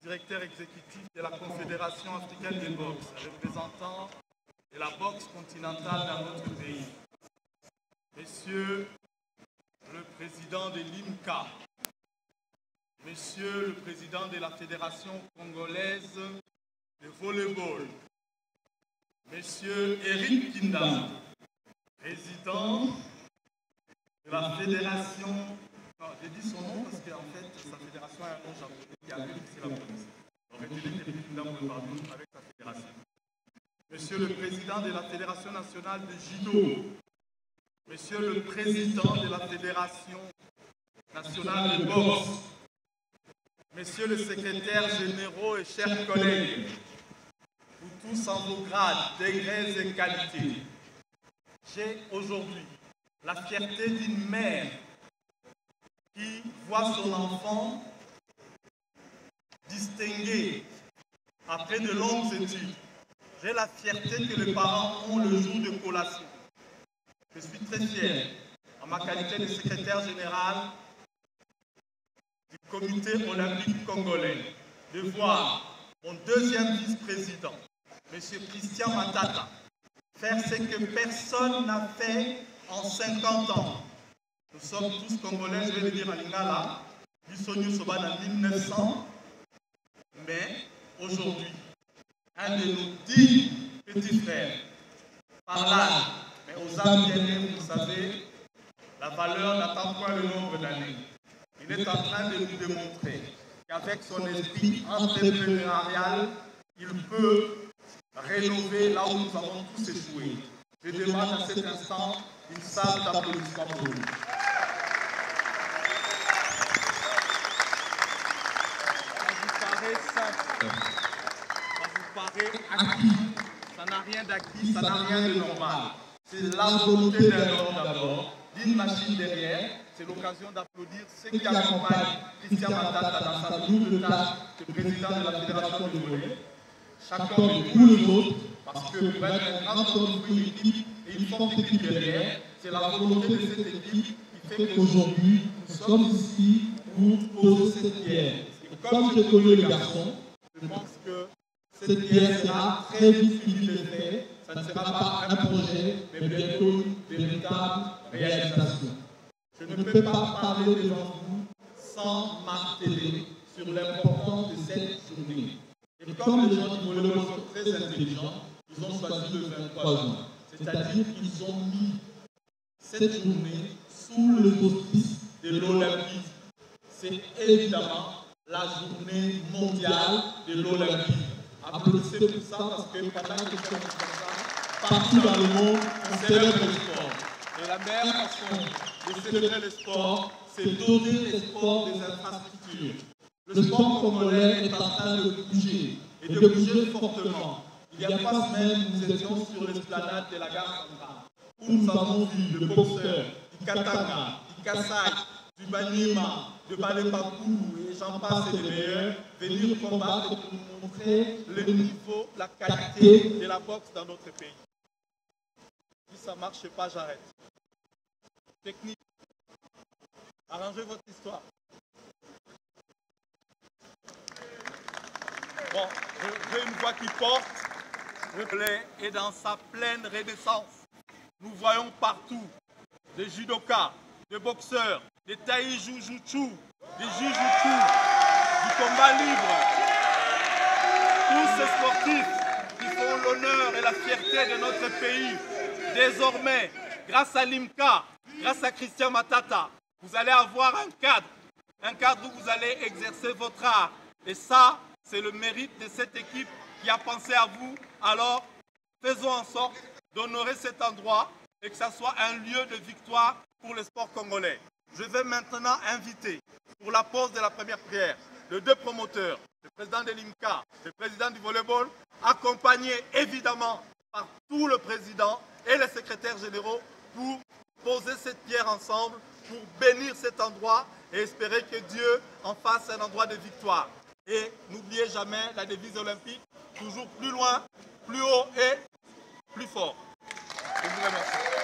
directeur exécutif de la Confédération africaine de boxe, représentant de la boxe continentale dans notre pays. Monsieur le président de l'IMCA, Monsieur le président de la Fédération congolaise de volleyball, Monsieur Eric Kinda, président de la Fédération... Non, j'ai dit son nom parce qu'en fait, sa fédération a un nom japonais qui a vu c'est la police. On retenait Eric Kinda avec sa fédération. Monsieur le président de la Fédération nationale de judo, Monsieur le président de la Fédération nationale de boxe, Messieurs le secrétaire généraux et chers collègues, vous tous en vos grades, degrés et qualités, j'ai aujourd'hui la fierté d'une mère qui voit son enfant distingué après de longues études. J'ai la fierté que les parents ont le jour de collation. Je suis très fier, en ma qualité de secrétaire général du comité olympique congolais, de voir mon deuxième vice-président, M. Christian Matata, faire ce que personne n'a fait en 50 ans. Nous sommes tous Congolais, je vais le dire à Lingala, du Sonyu Soban en 1900, mais aujourd'hui, un de nos 10 petits frères, par l'âge, mais aux âmes bien-aimées, vous savez, la valeur n'attend point le nombre d'années. Il est en train de nous démontrer qu'avec son esprit entrepreneurial, il peut rénover là où nous avons tous échoué. Je demande à cet instant une salle d'applaudissements pour lui. Ça vous paraît simple, ça vous paraît acquis, ça n'a rien d'acquis, ça n'a rien de normal. C'est la volonté d'un homme d'abord, d'une machine derrière. C'est l'occasion d'applaudir ceux qui accompagnent Christian Matata dans sa double tâche de président de la Fédération de volley. Chacun de tous les autres, parce que pour être un grand homme, une équipe et une forte équipe derrière, c'est la volonté de cette équipe qui fait qu'aujourd'hui, nous sommes ici pour poser cette pierre. Et comme je connais le garçon, je pense que cette pierre sera très vite finie de fait. Ça ne sera pas un projet, mais bientôt une véritable réalisation. Je ne peux pas parler devant vous sans marteler sur l'importance de cette journée. Et comme les gens du volleyball sont très intelligents, ils ont choisi le 23 juin. C'est-à-dire qu'ils ont mis cette journée sous le auspice de l'Olympisme. C'est évidemment la journée mondiale de l'Olympisme. Applaudissez pour ça parce que pendant que je fais ça, partout dans le monde, on célèbre le sport. Et la meilleure façon de célébrer le sport, c'est doter les sports des infrastructures. Le sport congolais est en train de bouger, et de bouger fortement. Il y a 3 semaines, nous étions sur l'esplanade de la gare centrale, où nous avons vu le boxeur du Katanga, du Kassai, du Banyema, de Balembakou, et j'en passe et des meilleurs, venir combattre pour nous montrer le niveau, la qualité de la boxe dans notre pays. Si ça ne marche pas, j'arrête. Technique. Arrangez votre histoire. Bon, j'ai une voix qui porte. Le volley est dans sa pleine renaissance. Nous voyons partout des judokas, des boxeurs, des taï-jujutsu, des jujutsu, du combat libre. Tous ces sportifs qui font l'honneur et la fierté de notre pays. Désormais, grâce à l'IMCA, grâce à Christian Matata, vous allez avoir un cadre où vous allez exercer votre art. Et ça, c'est le mérite de cette équipe qui a pensé à vous. Alors, faisons en sorte d'honorer cet endroit et que ça soit un lieu de victoire pour le sport congolais. Je vais maintenant inviter, pour la pause de la première prière, les 2 promoteurs, le président de l'IMCA, le président du volleyball, accompagnés évidemment par tout le président et les secrétaires généraux pour poser cette pierre ensemble, pour bénir cet endroit et espérer que Dieu en fasse un endroit de victoire. Et n'oubliez jamais la devise olympique, toujours plus loin, plus haut et plus fort. Je vous remercie.